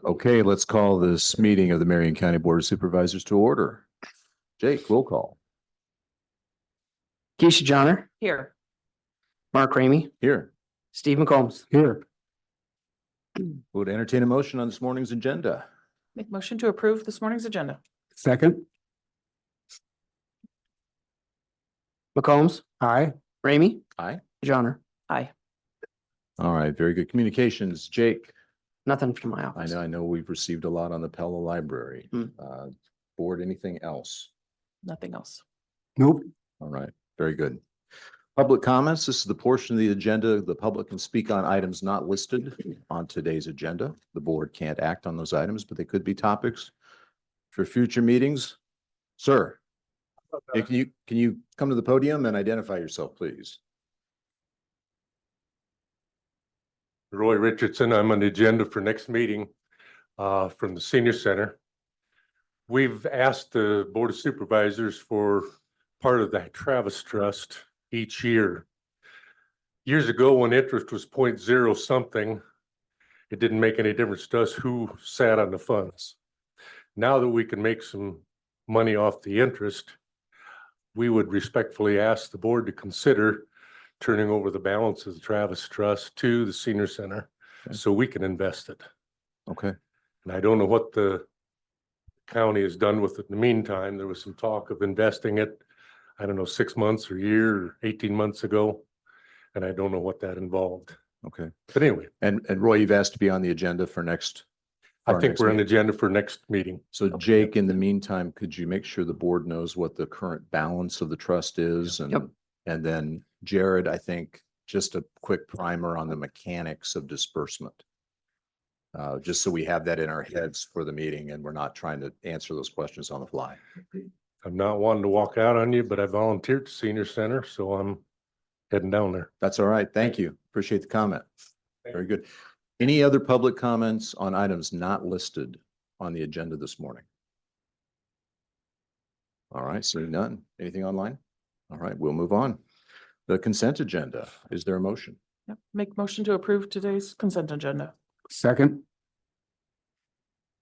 Okay, let's call this meeting of the Marion County Board of Supervisors to order. Jake, roll call. Keisha Johnner, Here. Mark Ramey, Here. Steve McCombs. Here. Would entertain a motion on this morning's agenda. Make motion to approve this morning's agenda. Second. McCombs, Aye. Ramey, Aye. Johnner. Aye. All right, very good. Communications, Jake. Nothing from my office. I know we've received a lot on the Pella Library. Hmm. Board, anything else? Nothing else. Nope. All right, very good. Public comments. This is the portion of the agenda. The public can speak on items not listed on today's agenda. The board can't act on those items, but they could be topics for future meetings. Sir, can you come to the podium and identify yourself, please? Roy Richardson. I'm on the agenda for next meeting from the Senior Center. We've asked the Board of Supervisors for part of the Travis Trust each year. Years ago, when interest was 0.0 something, it didn't make any difference to us who sat on the funds. Now that we can make some money off the interest, we would respectfully ask the board to consider turning over the balance of the Travis Trust to the Senior Center so we can invest it. Okay. And I don't know what the county has done with it in the meantime. There was some talk of investing it, I don't know, 6 months or a year or 18 months ago. And I don't know what that involved. Okay. But anyway, And Roy, you've asked to be on the agenda for next. I think we're on the agenda for next meeting. So Jake, in the meantime, could you make sure the board knows what the current balance of the trust is? Yep. And then Jared, I think just a quick primer on the mechanics of disbursement. Just so we have that in our heads for the meeting and we're not trying to answer those questions on the fly. I'm not wanting to walk out on you, but I volunteered to Senior Center, so I'm heading down there. That's all right. Thank you. Appreciate the comment. Very good. Any other public comments on items not listed on the agenda this morning? All right, seeing none. Anything online? All right, we'll move on. The consent agenda. Is there a motion? Yep. Make motion to approve today's consent agenda. Second.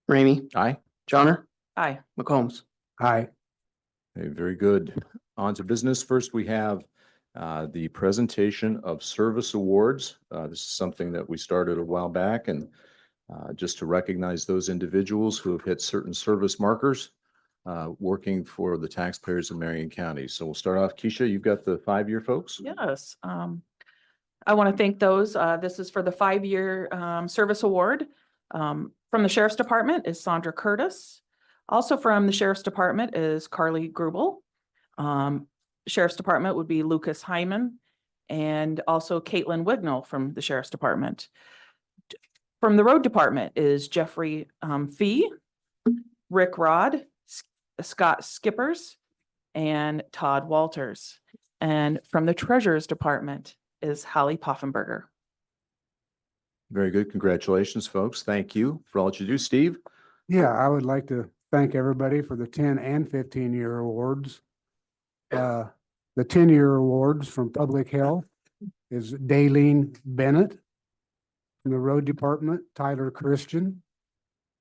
Ramey, Aye. Johnner, Aye. McCombs. Aye. Okay, very good. On to business. First, we have the presentation of service awards. This is something that we started a while back and just to recognize those individuals who have hit certain service markers working for the taxpayers of Marion County. So we'll start off. Keisha, you've got the 5-year folks. Yes. I want to thank those. This is for the 5-year service award. From the Sheriff's Department is Sandra Curtis. Also from the Sheriff's Department is Carly Grubel. Sheriff's Department would be Lucas Hyman and also Caitlin Wignall from the Sheriff's Department. From the Road Department is Jeffrey Fee, Rick Rod, Scott Skippers, and Todd Walters. And from the Treasurer's Department is Holly Poffenberger. Very good. Congratulations, folks. Thank you for all that you do. Steve? Yeah, I would like to thank everybody for the 10 and 15-year awards. The 10-year awards from Public Health is Daylene Bennett. From the Road Department, Tyler Christian.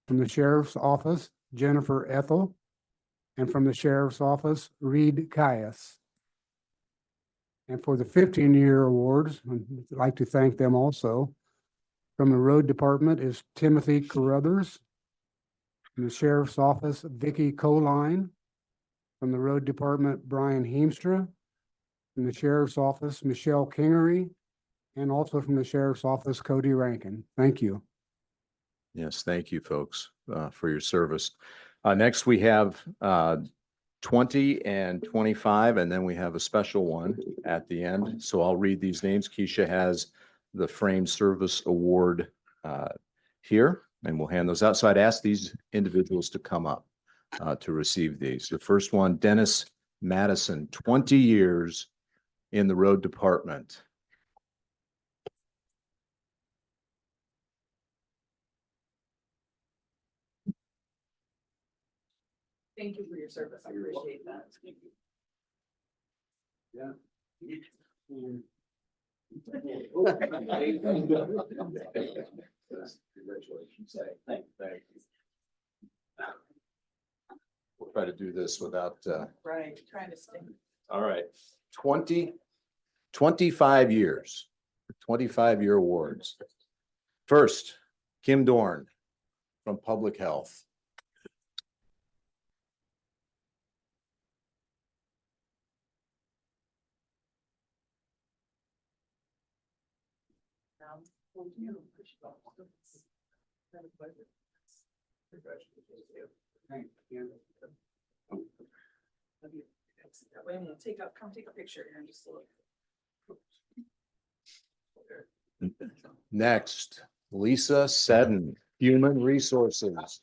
From the Sheriff's Office, Jennifer Ethel. And from the Sheriff's Office, Reed Caius. And for the 15-year awards, I'd like to thank them also. From the Road Department is Timothy Carruthers. From the Sheriff's Office, Vicky Coline. From the Road Department, Brian Heemstra. From the Sheriff's Office, Michelle Kingery. And also from the Sheriff's Office, Cody Rankin. Thank you. Yes, thank you, folks, for your service. Next, we have 20 and 25, and then we have a special one at the end. So I'll read these names. Keisha has the Frame Service Award here, and we'll hand those out. So I'd ask these individuals to come up to receive these. The first one, Dennis Madison, 20 years in the Road Department. Thank you for your service. I appreciate that. Yeah. Congratulations. Thank you. We'll try to do this without, Right, trying to stay. all right, 25 years, 25-year awards. First, Kim Dorn from Public Health. That way I'm gonna come take a picture here and just look. Next, Lisa Seddon, Human Resources.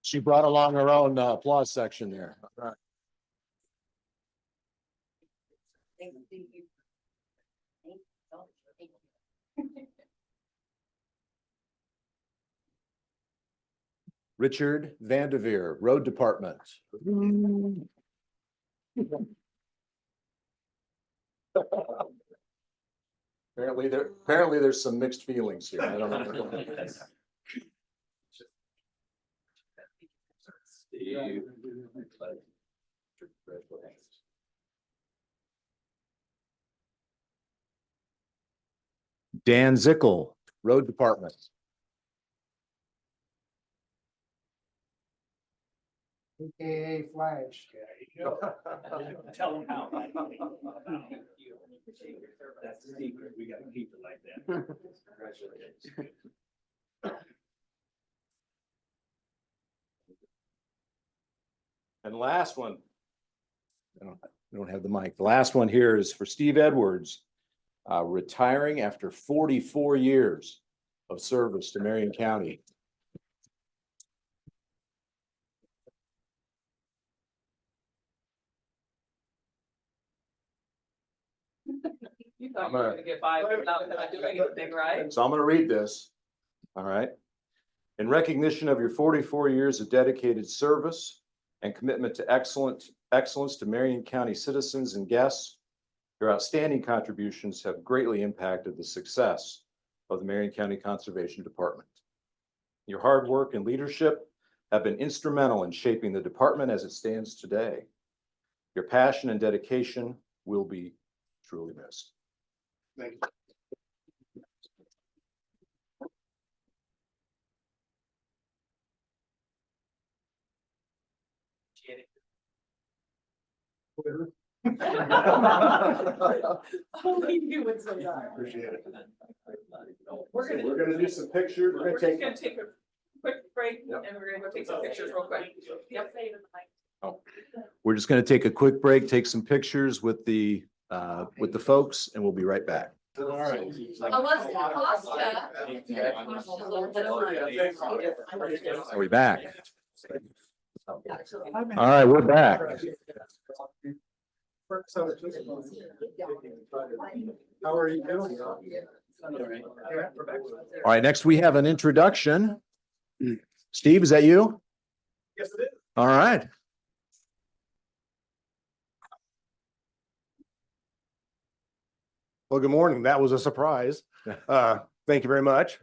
She brought along her own applause section there. All right. Richard Vanderveer, Road Department. Apparently there's some mixed feelings here. I don't know. Dan Zickel, Road Department. AKA Flash. Tell them how. That's the secret. We gotta keep it like that. Congratulations. And last one. I don't have the mic. The last one here is for Steve Edwards, retiring after 44 years of service to Marion County. You thought you were gonna get by without doing anything, right? So I'm going to read this. All right. In recognition of your 44 years of dedicated service and commitment to excellence to Marion County citizens and guests, your outstanding contributions have greatly impacted the success of the Marion County Conservation Department. Your hard work and leadership have been instrumental in shaping the department as it stands today. Your passion and dedication will be truly missed. Thank you. Only you would say that. Appreciate it. We're gonna do some pictures. We're just gonna take a quick break and we're gonna go take some pictures real quick. Yep. We're just going to take a quick break, take some pictures with the folks, and we'll be right back. All right. Are we back? All right, we're back. How are you doing? All right, next we have an introduction. Steve, is that you? Yes, it is. All right. Well, good morning. That was a surprise. Thank you very much.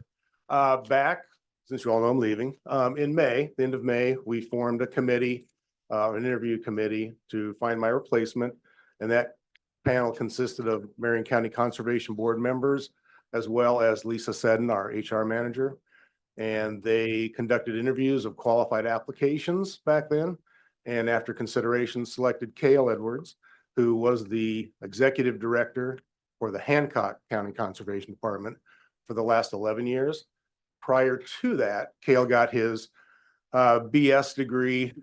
Back, since you all know I'm leaving, in May, the end of May, we formed a committee, an interview committee to find my replacement. And that panel consisted of Marion County Conservation Board members, as well as Lisa Seddon, our HR manager. And they conducted interviews of qualified applications back then. And after consideration, selected Cale Edwards, who was the executive director for the Hancock County Conservation Department for the last 11 years. Prior to that, Cale got his BS degree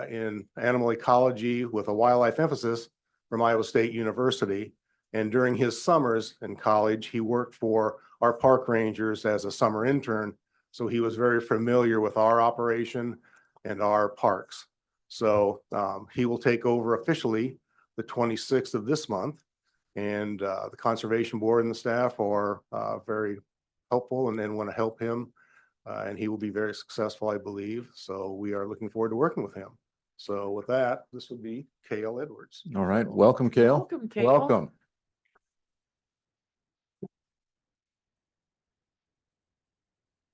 in animal ecology with a wildlife emphasis from Iowa State University. And during his summers in college, he worked for our park rangers as a summer intern. So he was very familiar with our operation and our parks. So he will take over officially the 26th of this month. And the Conservation Board and the staff are very helpful and want to help him. And he will be very successful, I believe. So we are looking forward to working with him. So with that, this would be Cale Edwards. All right, welcome, Cale. Welcome, Cale. Welcome.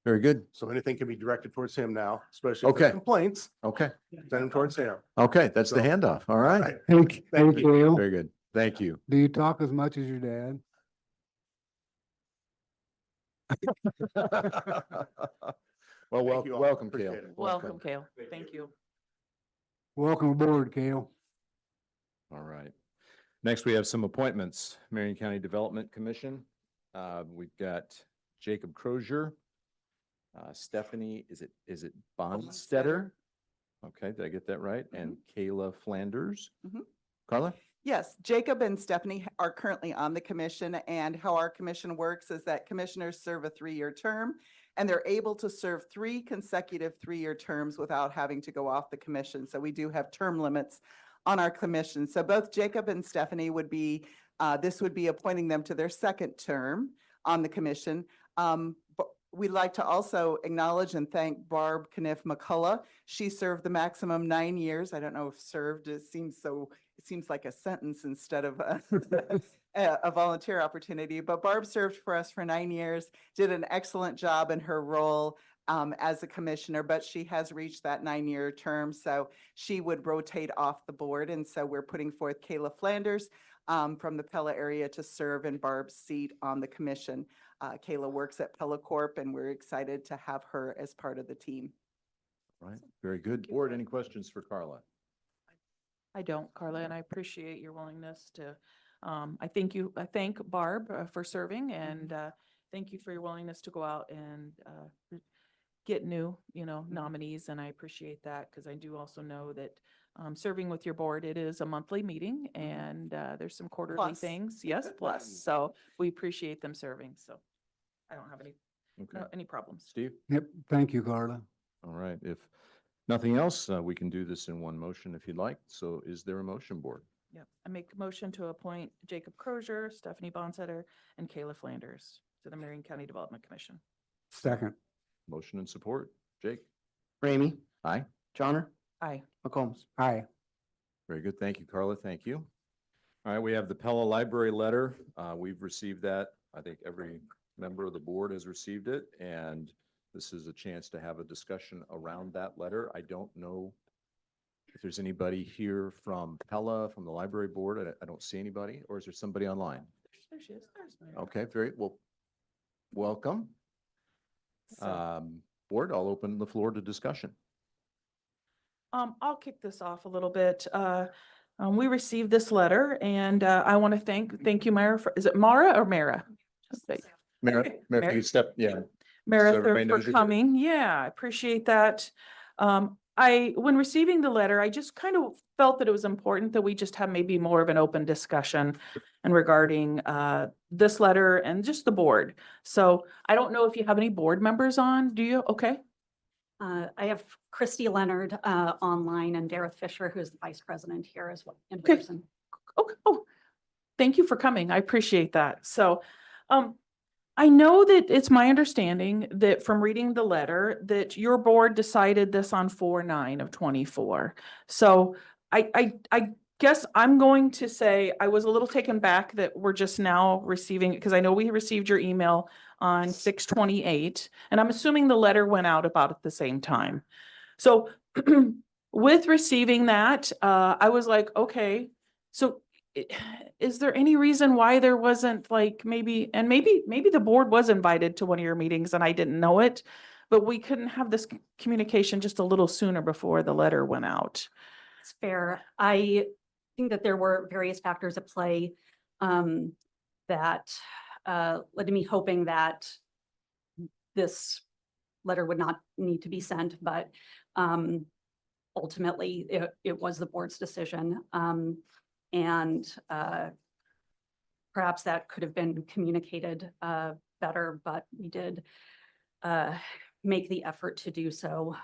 Very good. So anything can be directed towards him now, especially if Okay. there's complaints, Okay, send them towards him. okay, that's the So- handoff. All All right. right. Hey, Thank you. Cale, Very good. Thank you. do you talk as much as your dad? Well, Thank you all. welcome, Appreciate Cale. it. Welcome, Cale. Thank you. Welcome aboard, Cale. All right. Next, we have some appointments. Marion County Development Commission. We've got Jacob Crozier. Stephanie, is it Bonstetter? Okay, did I get that right? And Kayla Flanders. Mhm. Carla? Yes, Jacob and Stephanie are currently on the commission, and how our commission works is that commissioners serve a 3-year term, and they're able to serve 3 consecutive 3-year terms without having to go off the commission. So we do have term limits on our commission. So both Jacob and Stephanie would be, this would be appointing them to their 2nd term on the commission. But we'd like to also acknowledge and thank Barb Kniff McCullough. She served the maximum 9 years. I don't know if served, it seems like a sentence instead of a volunteer opportunity, but Barb served for us for 9 years, did an excellent job in her role as a commissioner, but she has reached that 9-year term, so she would rotate off the board. And so we're putting forth Kayla Flanders from the Pella area to serve in Barb's seat on the commission. Kayla works at Pella Corp, and we're excited to have her as part of the team. All right, very good. Board, any questions for Carla? I don't, Carla, and I appreciate your willingness to, I thank Barb for serving, and thank you for your willingness to go out and get new, nominees, and I appreciate that, because I do also know that serving with your board, it is a monthly meeting, and there's some quarterly Plus. things. Yes, plus, so we appreciate them serving, so I don't have Okay. any problems. Steve? Yep, thank you, Carla. All right, if nothing else, we can do this in one motion if you'd like. So is there a motion, Board? Yep, I make a motion to appoint Jacob Crozier, Stephanie Bonsetter, and Kayla Flanders to the Marion County Development Commission. Second. Motion and support. Jake? Ramey, Aye. Johnner, Aye. McCombs. Aye. Very good. Thank you, Carla. Thank you. All right, we have the Pella Library letter. We've received that. I think every member of the board has received it, and this is a chance to have a discussion around that letter. I don't know if there's anybody here from Pella, from the library board. I don't see anybody, or is there somebody online? There she is. There's Mary. Okay, very well. Welcome. So, Board, I'll open the floor to discussion. I'll kick this off a little bit. We received this letter, and I want to thank you, Mara, is it Mara or Mara? Just say- Mayor, Okay, Mayor, can Mayor. you step, yeah. Mara, So everybody knows for you're here. coming. Yeah, I appreciate that. When receiving the letter, I just kind of felt that it was important that we just have maybe more of an open discussion and regarding this letter and just the board. So I don't know if you have any board members on. Do you? Okay. I have Christy Leonard online and Dara Fisher, who is the vice president here as well in Okay. person. Okay. Oh, thank you for coming. I appreciate that. So, I know that it's my understanding that from reading the letter that your board decided this on 4/9/24. So I guess I'm going to say I was a little taken back that we're just now receiving, because I know we received your email on 6/28, and I'm assuming the letter went out about at the same time. So with receiving that, I was like, okay, so is there any reason why there wasn't maybe the board was invited to one of your meetings and I didn't know it, but we couldn't have this communication just a little sooner before the letter went out? It's fair. I think that there were various factors at play that led to me hoping that this letter would not need to be sent, but ultimately it was the board's decision. And perhaps that could have been communicated better, but we did make the effort to do so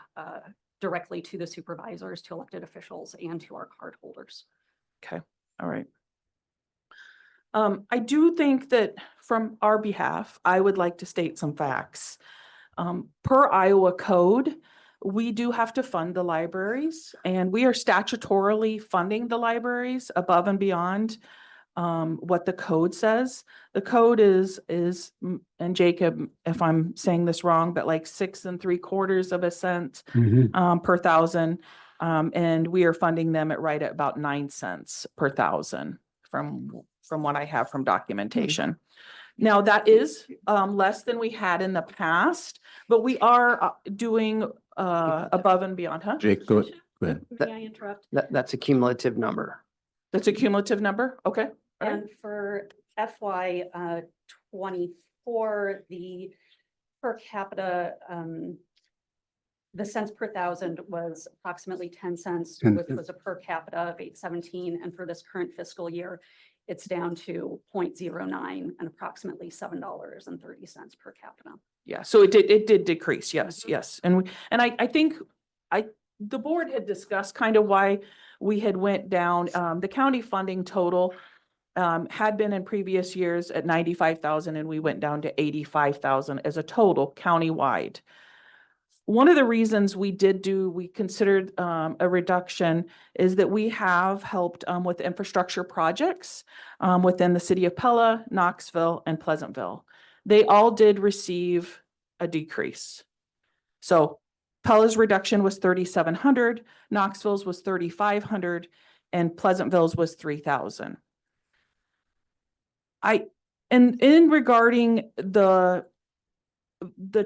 directly to the supervisors, to elected officials, and to our card holders. Okay, all right. I do think that from our behalf, I would like to state some facts. Per Iowa code, we do have to fund the libraries, and we are statutorily funding the libraries above and beyond what the code says. The code is, and Jacob, if I'm saying this wrong, but like 6 3/4 cents per thousand. And we are funding them right at about 9 cents per thousand from what I have from documentation. Now, that is less than we had in the past, but we are doing above and beyond, huh? Jake, go ahead. May I interrupt? That's a cumulative number. That's a cumulative number? Okay. All right. And for FY 24, the per capita, the cents per thousand was approximately 10 cents, 10 which cents. was a per capita of 817. And for this current fiscal year, it's down to 0.09 and approximately $7.30 per capita. Yeah, so it did decrease, yes, yes. And I think the board had discussed kind of why we had went down. The county funding total had been in previous years at 95,000, and we went down to 85,000 as a total countywide. One of the reasons we considered a reduction is that we have helped with infrastructure projects within the city of Pella, Knoxville, and Pleasantville. They all did receive a decrease. So Pella's reduction was 3,700, Knoxville's was 3,500, and Pleasantville's was 3,000. In regarding the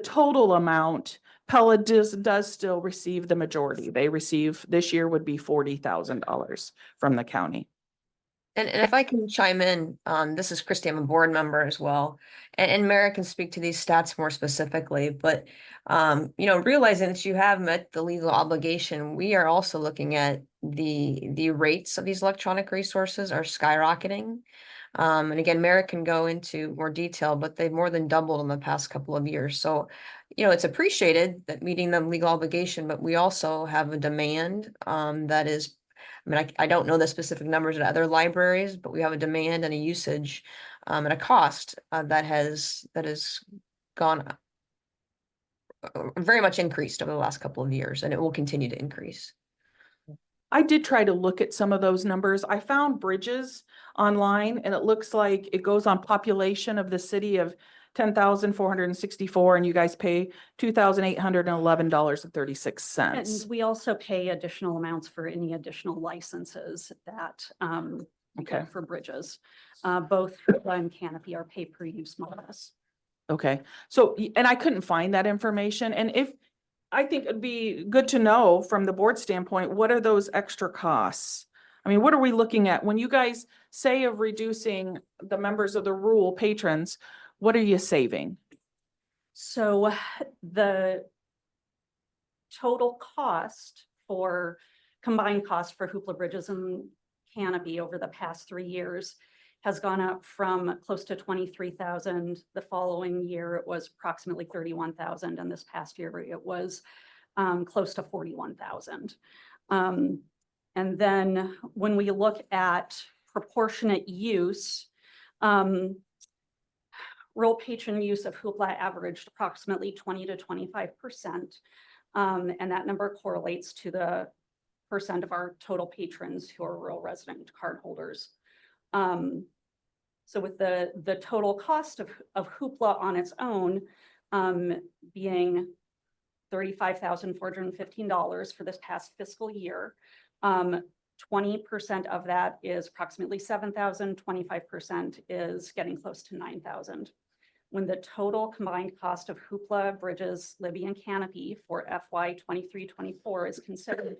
total amount, Pella does still receive the majority. They receive, this year would be $40,000 from the county. And if I can chime in, this is Christy, I'm a board member as well. And Marion can speak to these stats more specifically, but realizing that you have met the legal obligation, we are also looking at the rates of these electronic resources are skyrocketing. And again, Marion can go into more detail, but they've more than doubled in the past couple of years. So, it's appreciated that meeting the legal obligation, but we also have a demand that is, I don't know the specific numbers at other libraries, but we have a demand and a usage and a cost that has gone very much increased over the last couple of years, and it will continue to increase. I did try to look at some of those numbers. I found Bridges online, and it looks like it goes on population of the city of 10,464, and you guys pay $2,811.36. And we also pay additional amounts for any additional licenses that we get Okay. for Bridges. Both Hoopla and Canopy are pay per use models. Okay, so, and I couldn't find that information, and I think it'd be good to know from the board standpoint, what are those extra costs? I mean, what are we looking at? When you guys say of reducing the members of the rural patrons, what are you saving? So the total combined cost for Hoopla, Bridges, and Canopy over the past 3 years has gone up from close to 23,000. The following year, it was approximately 31,000. And this past year, it was close to 41,000. And then when we look at proportionate use, rural patron use of Hoopla averaged approximately 20 to 25%. And that number correlates to the percent of our total patrons who are rural resident card holders. So with the total cost of Hoopla on its own being $35,415 for this past fiscal year, 20% of that is approximately 7,000, 25% is getting close to 9,000. When the total combined cost of Hoopla, Bridges, Libby, and Canopy for FY 23-24 is considered,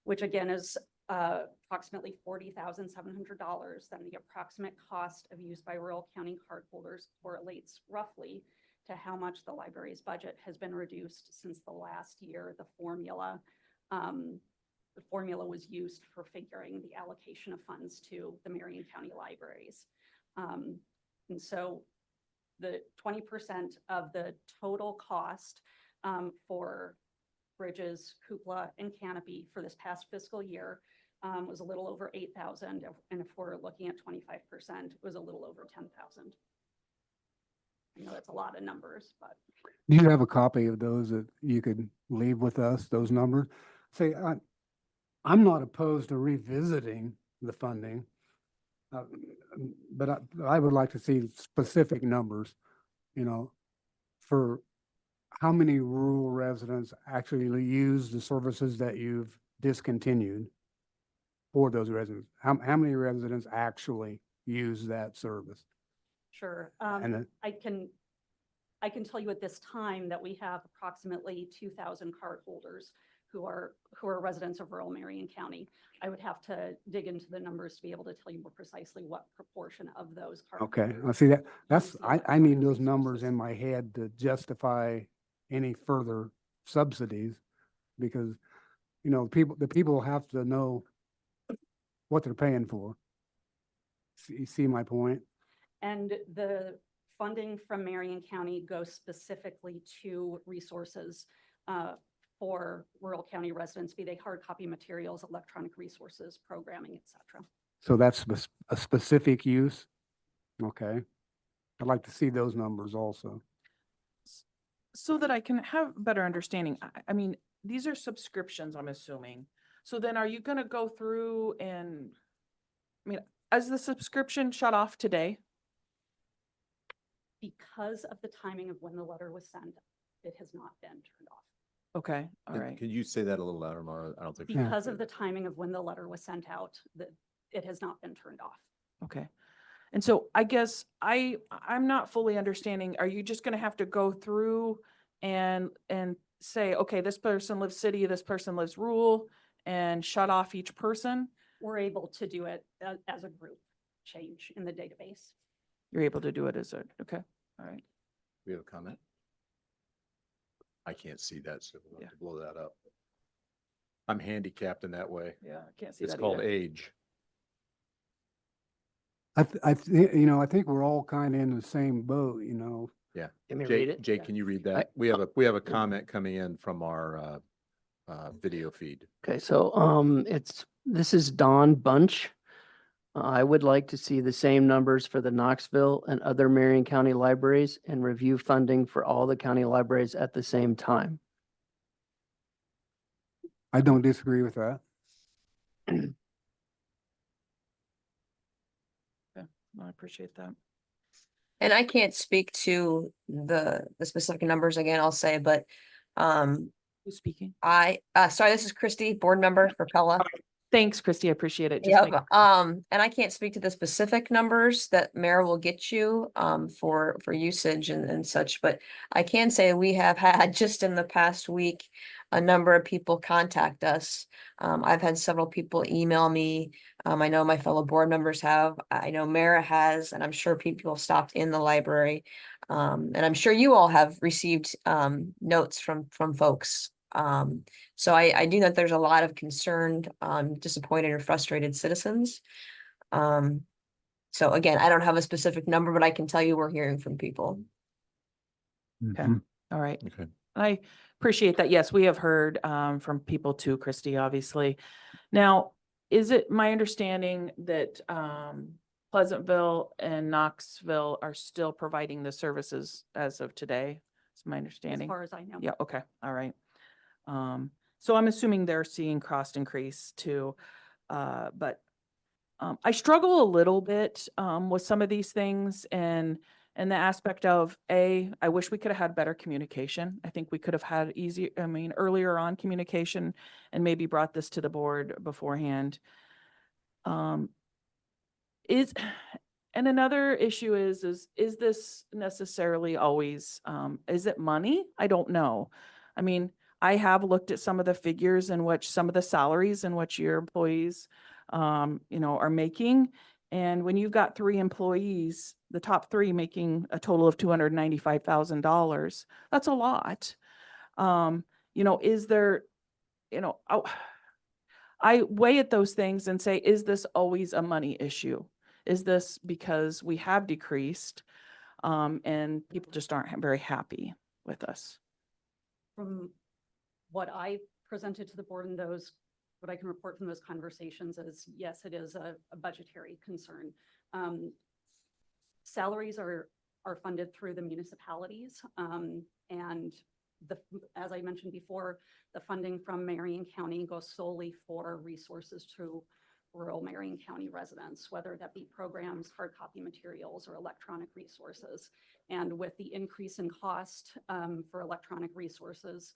which again is approximately $40,700, then the approximate cost of use by rural county cardholders correlates roughly to how much the library's budget has been reduced since the last year. The formula was used for figuring the allocation of funds to the Marion County libraries. And so the 20% of the total cost for Bridges, Hoopla, and Canopy for this past fiscal year was a little over 8,000. And if we're looking at 25%, it was a little over 10,000. I know that's a lot of numbers, but Do you have a copy of those that you could leave with us, those numbers? Say, I'm not opposed to revisiting the funding. uh, But I would like to see specific numbers, you know, for how many rural residents actually use the services that you've discontinued for those residents. How many residents actually use that service? sure. And I can tell you at this time that we have approximately 2,000 cardholders who are residents of rural Marion County. I would have to dig into the numbers to be able to tell you more precisely what proportion of those. okay, cardholders I see that. use the I need electronic those numbers resources. in my head to justify any further subsidies. Because, you know, the people have to know what they're paying for. You see my point? And the funding from Marion County goes specifically to resources for rural county residents, be they hard copy materials, electronic resources, programming, et cetera. So that's a specific use? Okay. I'd like to see those numbers also. So that I can have better understanding, I mean, these are subscriptions, I'm assuming. So then are you gonna go through and, I mean, is the subscription shut off today? Because of the timing of when the letter was sent, it has not been turned off. Okay, all right. Could you say that a little louder, Mara? I don't think. Yeah. Because of the timing of when the letter was sent out, that it has not been turned off. Okay. And so I guess I'm not fully understanding, are you just gonna have to go through and say, okay, this person lives city, this person lives rural, and shut off each person? We're able to do it as a group change in the database. You're able to do it as a, okay, all right. We have a comment? I can't see that, so we'll have to blow that up. I'm handicapped in that way. Yeah, I can't see It's that called either. age. You know, I think we're all kind of in the same boat, you know. Can we read Jake, it? Jake, can you read that? We have a comment coming in from our video feed. Okay, so this is Don Bunch. I would like to see the same numbers for the Knoxville and other Marion County libraries and review funding for all the county libraries at the same time. I don't disagree with that. I appreciate that. And I can't speak to the specific numbers again, I'll say, but Who's speaking? sorry, this is Christy, board member for Pella. Thanks, Christy. I appreciate it. Just Yep, make- and I can't speak to the specific numbers that Mayor will get you, for usage and such, but I can say we have had just in the past week, a number of people contact us. I've had several people email me. I know my fellow board members have, I know Mara has, and I'm sure people have stopped in the library. And I'm sure you all have received, notes from folks. So I do know that there's a lot of concerned, disappointed or frustrated citizens. So again, I don't have a specific number, but I can tell you we're hearing from people. Okay. Mhm. All right. Okay. I appreciate that. Yes, we have heard from people too, Christy, obviously. Now, is it my understanding that Pleasantville and Knoxville are still providing the services as of today? Is my As understanding? far as I know. Yeah, okay, all right. So I'm assuming they're seeing cost increase too. But I struggle a little bit with some of these things and the aspect of I wish we could have had better communication. I think we could have had earlier on communication and maybe brought this to the board beforehand. And another issue is this necessarily always, is it money? I don't know. I mean, I have looked at some of the figures in which some of the salaries in which your employees, are making. And when you've got 3 employees, the top 3 making a total of $295,000, that's a lot. Is there, I weigh at those things and say, is this always a money issue? Is this because we have decreased and people just aren't very happy with us? From what I presented to the board in those, what I can report from those conversations is, yes, it is a budgetary concern. Salaries are are funded through the municipalities. And as I mentioned before, the funding from Marion County goes solely for resources to rural Marion County residents, whether that be programs, hard copy materials, or electronic resources. And with the increase in cost for electronic resources,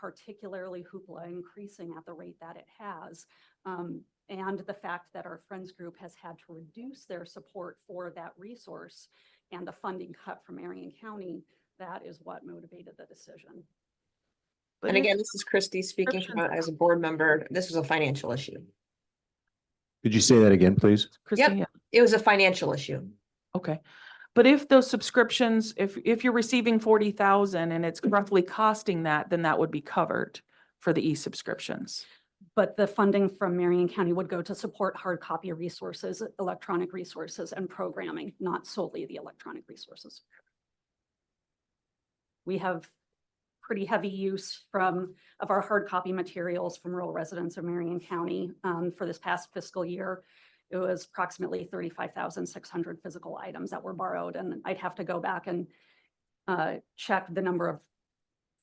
particularly Hoopla increasing at the rate that it has, and the fact that our Friends Group has had to reduce their support for that resource and the funding cut from Marion County, that is what motivated the decision. But And if again, this is Christy speaking as a board member. This was a financial issue. Could you say that again, please? Christine, Yep, it was a financial issue. okay. But if those subscriptions, if you're receiving 40,000 and it's roughly costing that, then that would be covered for the e-subscriptions. But the funding from Marion County would go to support hard copy resources, electronic resources, and programming, not solely the electronic resources. We have pretty heavy use of our hard copy materials from rural residents of Marion County. For this past fiscal year, it was approximately 35,600 physical items that were borrowed. And I'd have to go back and check the number of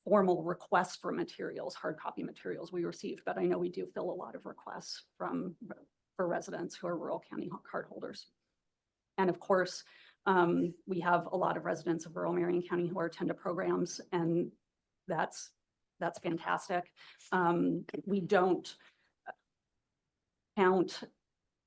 formal requests for materials, hard copy materials we received, but I know we do fill a lot of requests for residents who are rural county card holders. And of course, we have a lot of residents of rural Marion County who are attend to programs, and that's fantastic. We don't count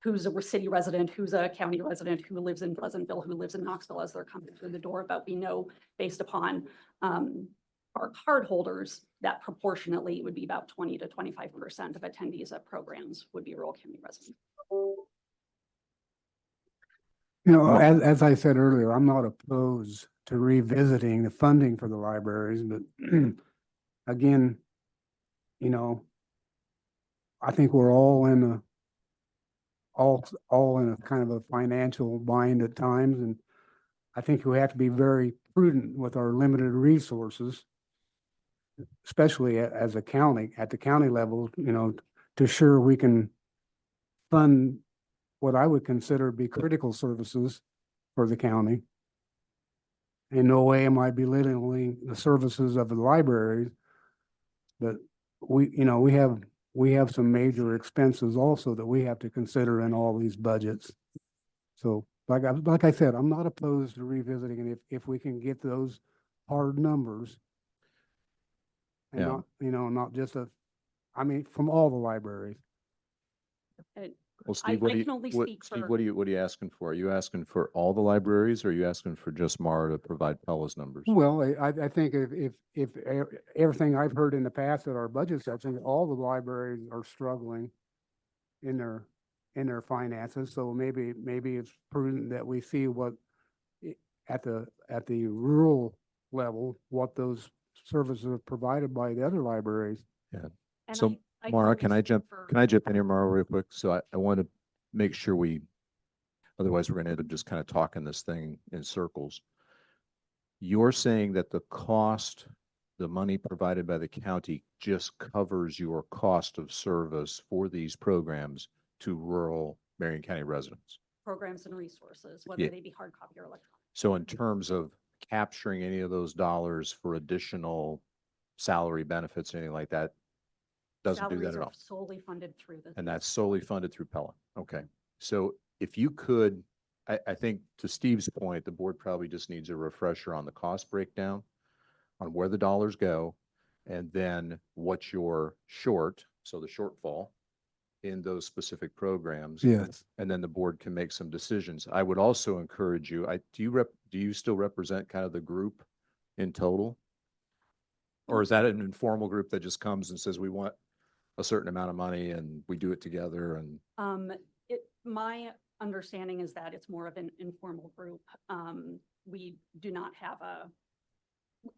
who's a city resident, who's a county resident, who lives in Pleasantville, who lives in Knoxville as they're coming through the door, but we know based upon our card holders that proportionately would be about 20 to 25% of attendees at programs would be rural county residents. You know, as I said earlier, I'm not opposed to revisiting the funding for the libraries, but again, you know, I think we're all in a kind of a financial bind at times, and I think we have to be very prudent with our limited resources, especially as a county, at the county level, you know, to ensure we can fund what I would consider be critical services for the county. In no way am I belittling the services of the libraries, but we have some major expenses also that we have to consider in all these budgets. So like I said, I'm not opposed to revisiting it if we can get those hard numbers. And Yeah. not, not just from all the libraries. Well, Steve, what I do you, can only what, speak Steve, for- what are you asking for? Are you asking for all the libraries, or are you asking for just Mara to provide Pella's numbers? Well, I think if everything I've heard in the past at our budget section, all the libraries are struggling in their finances. So maybe it's prudent that we see what at the rural level, what those services are provided by the other libraries. Yeah. And So I Mara, can can I only jump speak in here, Mara, real quick? So I want to make sure otherwise we're going to end up just kind of talking this thing in circles. You're saying that the money provided by the county just covers your cost of service for these programs to rural Marion County residents. programs and resources, whether Yeah. they be hard copy or electronic. So in terms of capturing any of those dollars for additional salary benefits, anything like that, doesn't do that Salaries at are all. solely funded through the. And that's solely funded through Pella. Okay. So if you could, I think to Steve's point, the board probably just needs a refresher on the cost breakdown, on where the dollars go, and then what you're short, so the shortfall in those specific programs. Yes. And then the board can make some decisions. I would also encourage you, do you still represent kind of the group in total? Or is that an informal group that just comes and says, we want a certain amount of money and we do it together? And My understanding is that it's more of an informal group. We do not have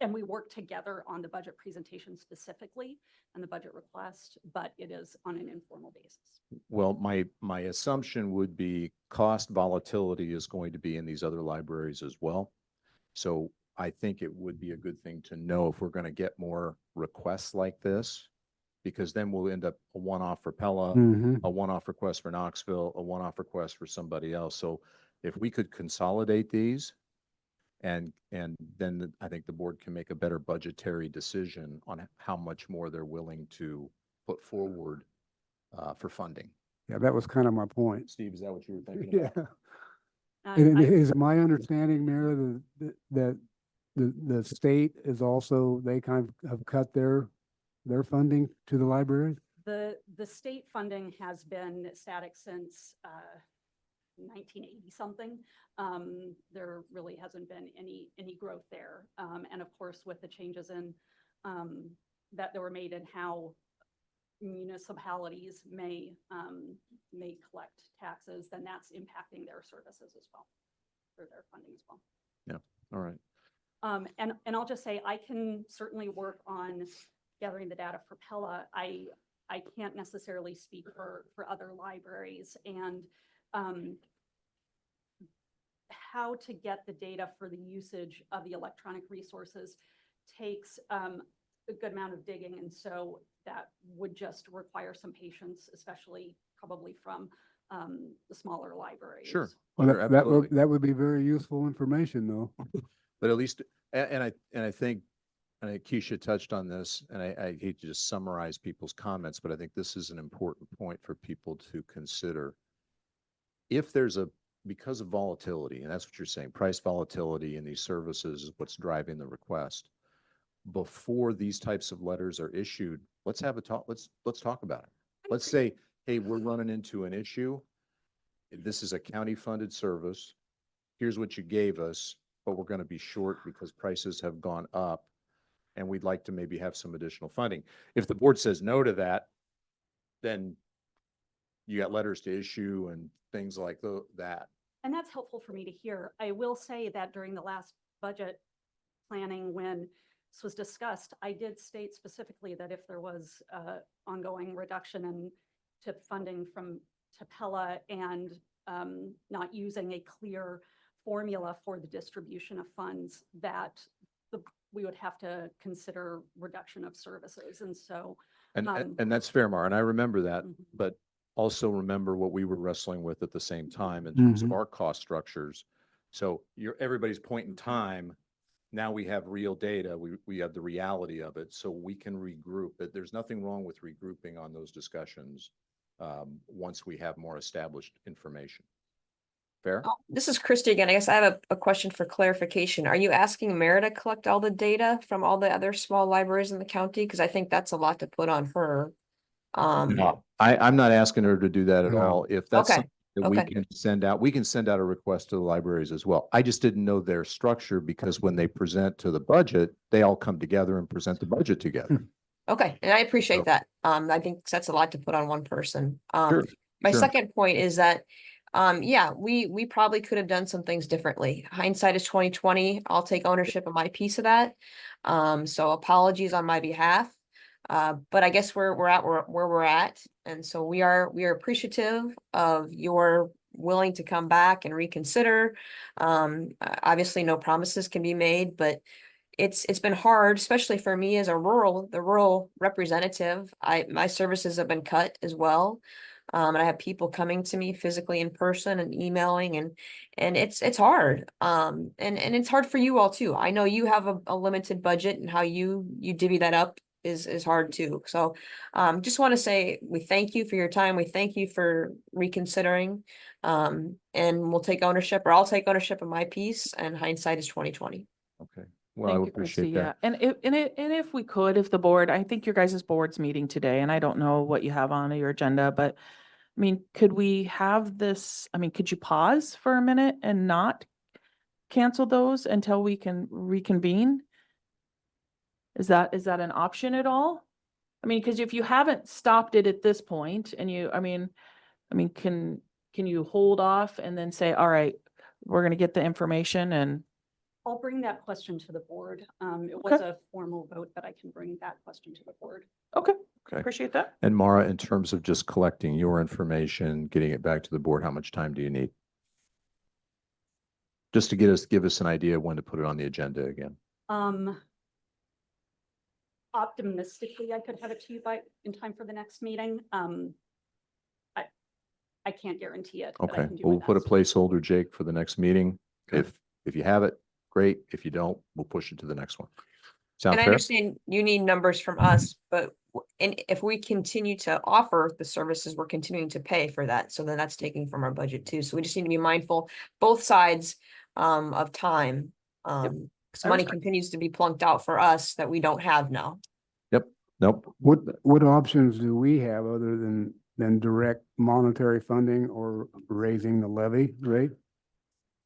and we work together on the budget presentation specifically and the budget request, but it is on an informal basis. well, my assumption would be cost volatility is going to be in these other libraries as well. So I think it would be a good thing to know if we're going to get more requests like this, because then we'll end up a one-off for Pella, Mhm. a one-off request for Knoxville, a one-off request for somebody else. So if we could consolidate these And then I think the board can make a better budgetary decision on how much more they're willing to put forward for funding. Yeah, that was kind of my point. Steve, is that what you were thinking Yeah. about? And I- is it my understanding, Mayor, that the state is also, they kind of have cut their funding to the libraries? The state funding has been static since 1980 something. There really hasn't been any growth there. And of course, with the changes in that were made in how municipalities may collect taxes, then that's impacting their services as well, or their funding as well. All right. And I'll just say, I can certainly work on gathering the data for Pella. I can't necessarily speak for other libraries, and how to get the data for the usage of the electronic resources takes a good amount of digging. And so that would just require some patience, especially probably from the smaller libraries. Sure. Well, Sure, absolutely. that would be very useful information, though. But at least, and I think Keisha touched on this, and I hate to just summarize people's comments, but I think this is an important point for people to consider. If there's because of volatility, and that's what you're saying, price volatility in these services is what's driving the request. Before these types of letters are issued, let's have a talk. Let's talk about it. Let's say, hey, we're running into an issue. This is a county funded service. Here's what you gave us, but we're going to be short because prices have gone up, and we'd like to maybe have some additional funding. If the board says no to that, then you got letters to issue and things like that. And that's helpful for me to hear. I will say that during the last budget planning, when this was discussed, I did state specifically that if there was ongoing reduction to funding from Pella and not using a clear formula for the distribution of funds, that we would have to consider reduction of services. And so. And that's fair, Mara, and I remember that, Mhm. but also remember what we were wrestling with at the same time in terms of Mhm. our cost structures. So everybody's point in time, now we have real data, we have the reality of it, so we can regroup. But there's nothing wrong with regrouping on those discussions once we have more established information. Fair? This is Christy again. I guess I have a question for clarification. Are you asking Mara to collect all the data from all the other small libraries in the county? Because I think that's a lot to put on her. No, I'm not asking her to do that at No. all. If that's Okay, something that we okay. can send out, we can send out a request to the libraries as well. I just didn't know their structure, because when they present to the budget, they all come together and present the budget together. Okay, and I So- appreciate that. I think that's a lot to put on one person. Sure, My sure. second point is that, yeah, we probably could have done some things differently. Hindsight is 2020. I'll take ownership of my piece of that. So apologies on my behalf. But I guess we're at where we're at, and so we are appreciative of your willing to come back and reconsider. Obviously, no promises can be made, but it's been hard, especially for me as the rural representative. My services have been cut as well. And I have people coming to me physically in person and emailing, and it's hard. And it's hard for you all too. I know you have a limited budget, and how you divvy that up is hard too. So just want to say we thank you for your time. We thank you for reconsidering. And we'll take ownership, or I'll take ownership of my piece, and hindsight is 2020. Okay. Well, I Thank would you, Christy. appreciate Yeah. that. And if we could, if the board, I think your guys' board's meeting today, and I don't know what you have on your agenda, but I mean, could we have this, I mean, could you pause for a minute and not cancel those until we can reconvene? Is that an option at all? I mean, because if you haven't stopped it at this point, and can you hold off and then say, all right, we're gonna get the information and I'll bring that question to the board. It was Okay. a formal vote, but I can bring that question to the board. okay, Okay. appreciate that. And Mara, in terms of just collecting your information, getting it back to the board, how much time do you need? Just to give us an idea of when to put it on the agenda again. Optimistically, I could have it to you in time for the next meeting. I can't guarantee it. But I Okay, can do well, my we'll put a best. placeholder, Jake, for the next meeting. Okay. If you have it, great. If you don't, we'll push it to the next one. Sound And I fair? understand you need numbers from us, but and if we continue to offer the services, we're continuing to pay for that. So then that's taking from our budget too. So we just need to be mindful, both sides of time. Because I money respect- continues to be plunked out for us that we don't have now. Nope. What options do we have other than direct monetary funding or raising the levy rate?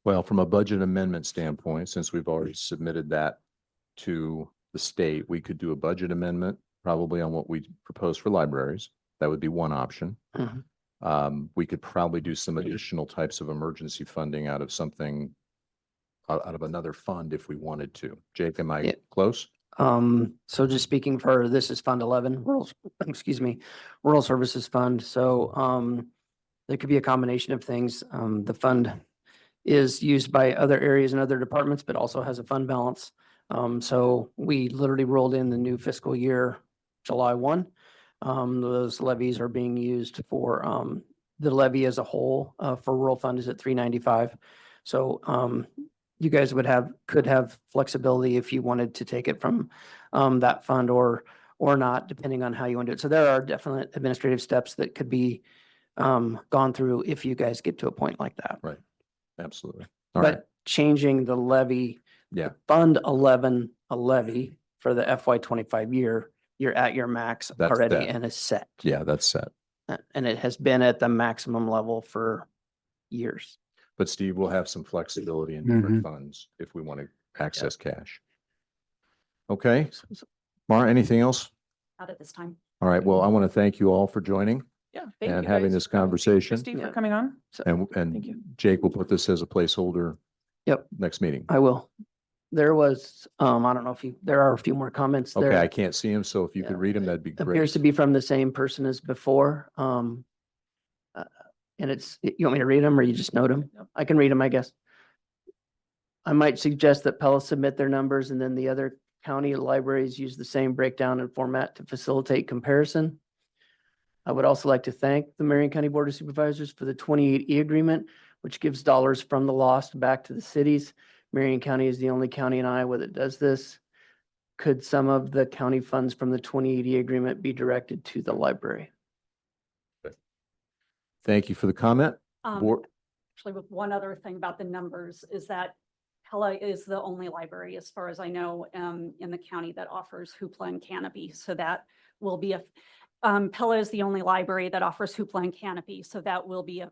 Well, from a budget amendment standpoint, since we've already submitted that to the state, we could do a budget amendment probably on what we propose for libraries. That would be one option. Mhm. We could probably do some additional types of emergency funding out of something, out of another fund if we wanted to. Jake, am I Yeah. close? So just speaking for, this is Fund 11, rural, excuse me, Rural Services Fund. So, there could be a combination of things. The fund is used by other areas and other departments, but also has a fund balance. So we literally rolled in the new fiscal year, July 1. Those levies are being used for, the levy as a whole, for rural fund is at 395. So, you guys could have flexibility if you wanted to take it from, that fund or not, depending on how you want to do it. So there are definite administrative steps that could be, gone through if you guys get to a point like that. Right. Absolutely. All right. But changing the levy, Yeah. Fund 11, a levy for the FY 25 year, you're at your max That's already set. and it's set. Yeah, that's set. And it has been at the maximum level for years. But Steve will have some flexibility in different funds if we want to access cash. Okay. Mara, anything else? Not at this time. All right. Well, I want to thank you all for joining Yeah. thank and you having guys this for coming. conversation. Christie for Yeah. coming on. So, And, Thank you. Jake will put this as a placeholder yep, next meeting. I will. There was, I don't know if there are a few more comments there. Okay, I can't see him, so if you could Yeah. read him, that'd be great. Appears to be from the same person as before. And you want me to read them or you just note them? I can read them, I guess. I might suggest that Pella submit their numbers and then the other county libraries use the same breakdown and format to facilitate comparison. I would also like to thank the Marion County Board of Supervisors for the 28E agreement, which gives dollars from the lost back to the cities. Marion County is the only county in Iowa that does this. Could some of the county funds from the 28E agreement be directed to the library? Thank you for the comment. Board, Actually, with one other thing about the numbers is that Pella is the only library, as far as I know, in the county that offers hoopla and canopy. So that will be Pella is the only library that offers hoopla and canopy. So that will be a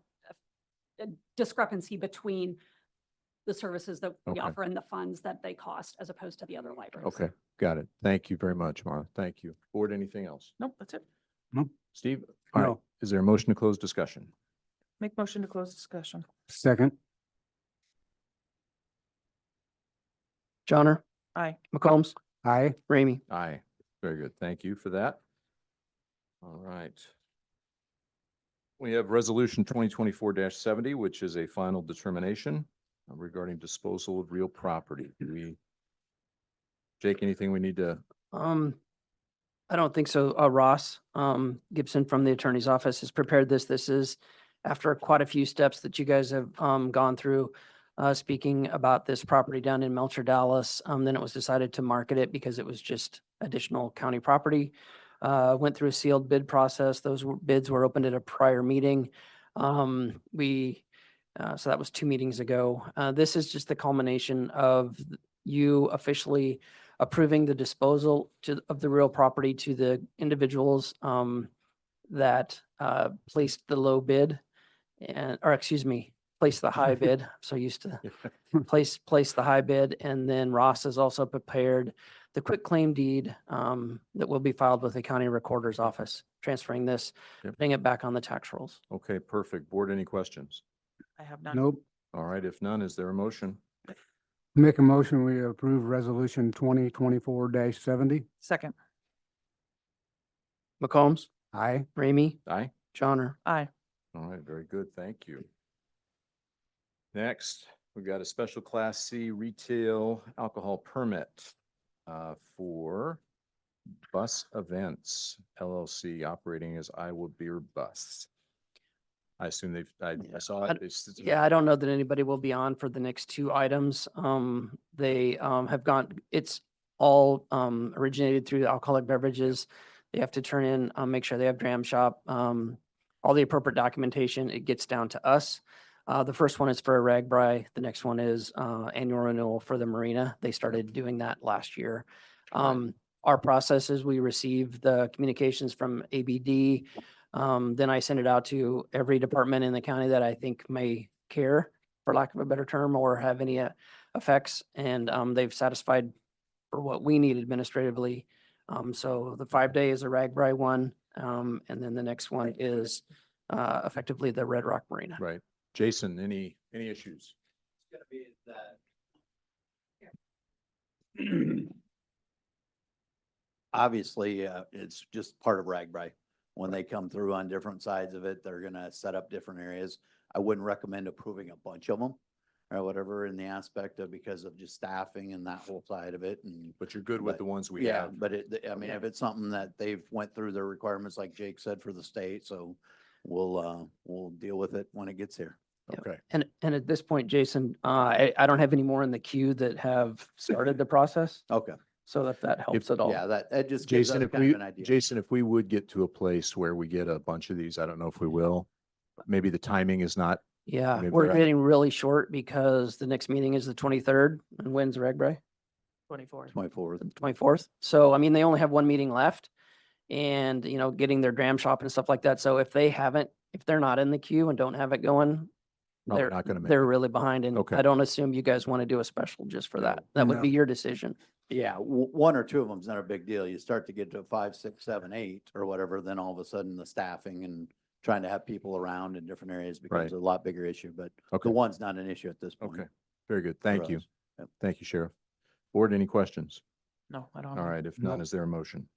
discrepancy between the services that we Okay. offer and the funds that they cost as opposed to the other libraries. okay, got it. Thank you very much, Mara. Thank you. Board, anything else? Nope, that's it. Steve? All right. No. Is there a motion to close discussion? Make motion to close discussion. Second, Johnner, Aye. McCombs, aye. Ramey. Aye. Very good. Thank you for that. All right. We have resolution 2024-70, which is a final determination regarding disposal of real property. Jake, anything we need to? I don't think so. Ross, Gibson from the attorney's office has prepared this. This is after quite a few steps that you guys have, gone through, speaking about this property down in Melcher, Dallas. Then it was decided to market it because it was just additional county property. Went through a sealed bid process. Those bids were opened at a prior meeting. So that was 2 meetings ago. This is just the culmination of you officially approving the disposal of the real property to the individuals that placed the low bid placed the high bid. So used to place the high bid. And then Ross has also prepared the quitclaim deed that will be filed with the county recorder's office, transferring this, Yep. putting it back on the tax rolls. Okay, perfect. Board, any questions? I have none. Nope. All right, if none, is there a motion? Make a motion, we approve resolution 2024-70. Second. McCombs, Aye. Ramey, Aye. Johnner. Aye. All right, very good. Thank you. Next, we've got a special class C retail alcohol permit for Bus Events LLC operating as Iowa Beer Bus. I assume I Yeah. saw I it. Yeah, I don't know that anybody will be on for the next two items. They have gone, it's all originated through alcoholic beverages. They have to turn in, make sure they have dram shop, all the appropriate documentation. It gets down to us. The first one is for a RAGBRAI. The next one is annual renewal for the marina. They started doing that last year. Our process is we receive the communications from ABD. Then I send it out to every department in the county that I think may care, for lack of a better term, or have any effects. And they've satisfied for what we need administratively. So the 5-day is a RAGBRAI one. And then the next one is effectively the Red Rock Marina. Right. Jason, any issues? It's gonna be that. Obviously, it's just part of RAGBRAI. When they come through on different sides of it, they're gonna set up different areas. I wouldn't recommend approving a bunch of them or whatever in the aspect of because of just staffing and that whole side of it and. But you're good with But- the ones we Yeah, have. but I mean, if it's something that they've went through their requirements, like Jake said, for the state, so we'll deal with it when it gets here. Yep. Okay. And at this point, Jason, I don't have any more in the queue that have started the process. Okay, So if that helps at all. yeah, that just gives Jason, us if kind we, of an idea. Jason, if we would get to a place where we get a bunch of these, I don't know if we will. Maybe the timing is not, Yeah, Maybe we're they're- getting really short because the next meeting is the 23rd and when's RAGBRAI? 24th. 24th. 24th. So, I mean, they only have one meeting left and, getting their dram shop and stuff like that. So if they're not in the queue and don't have it going, probably they're, not going to make they're it. really behind. And Okay. I don't assume you guys want to do a special just for that. That would be your decision. Yeah, one or two of them's not a big deal. You start to get to 5, 6, 7, 8 or whatever, then all of a sudden the staffing and trying to have people around in different areas becomes Right. a lot bigger issue, but Okay. the one's not an issue at this point. Okay. Very good. Thank for you. us. Yep. Thank you, Sheriff. Board, any questions? No, I don't. All know. right. If none, is there a motion?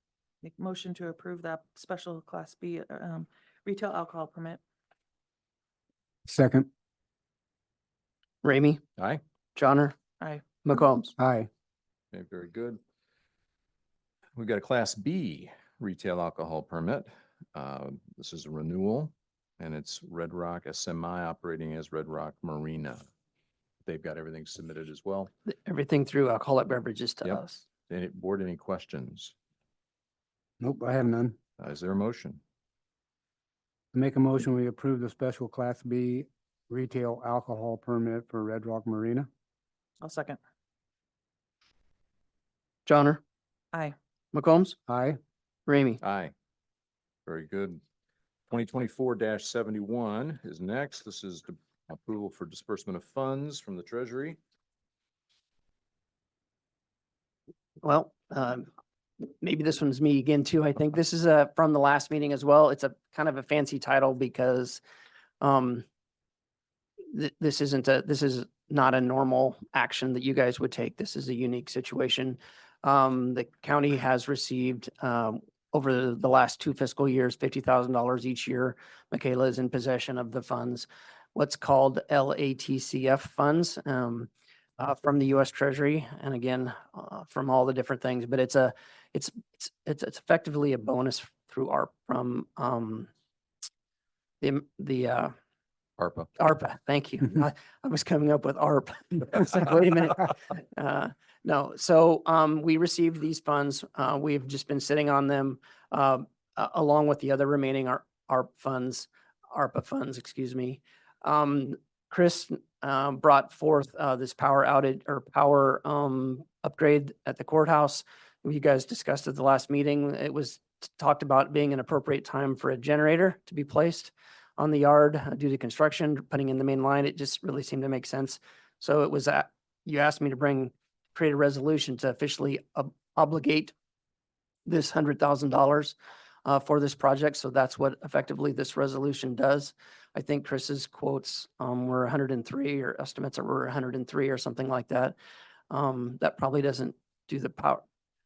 Make motion to approve that special class B, retail alcohol permit. Second, Ramey, Aye. Johnner, Aye. McCombs. aye. Okay, very good. We've got a Class B retail alcohol permit. This is a renewal and it's Red Rock, a semi-operating as Red Rock Marina. They've got everything submitted as well. Everything through alcoholic beverages to Yep. us. Board, any questions? Nope, I have none. Is there a motion? Make a motion, we approve the special Class B retail alcohol permit for Red Rock Marina. I'll second. Johnner, Aye. McCombs, Aye. Ramey. Aye. Very good. 2024-71 is next. This is the approval for disbursement of funds from the Treasury. Well, maybe this one's me again too. I think this is from the last meeting as well. It's a kind of a fancy title because this is not a normal action that you guys would take. This is a unique situation. The county has received over the last 2 fiscal years, $50,000 each year. Michaela is in possession of the funds, what's called LATCF funds. From the U.S. Treasury, and again, from all the different things, but it's effectively a bonus through from the ARPA. ARPA. Thank you. I was coming up with ARP. I was like, wait a minute. No, so we received these funds. We've just been sitting on them along with the other remaining ARPA funds, excuse me. Chris brought forth this power outage or power upgrade at the courthouse. You guys discussed at the last meeting. It was talked about being an appropriate time for a generator to be placed on the yard due to construction, putting in the main line. It just really seemed to make sense. So it was you asked me to create a resolution to officially obligate this $100,000 for this project. So that's what effectively this resolution does. I think Chris's quotes were 103 or estimates were 103 or something like that. That probably doesn't do the power.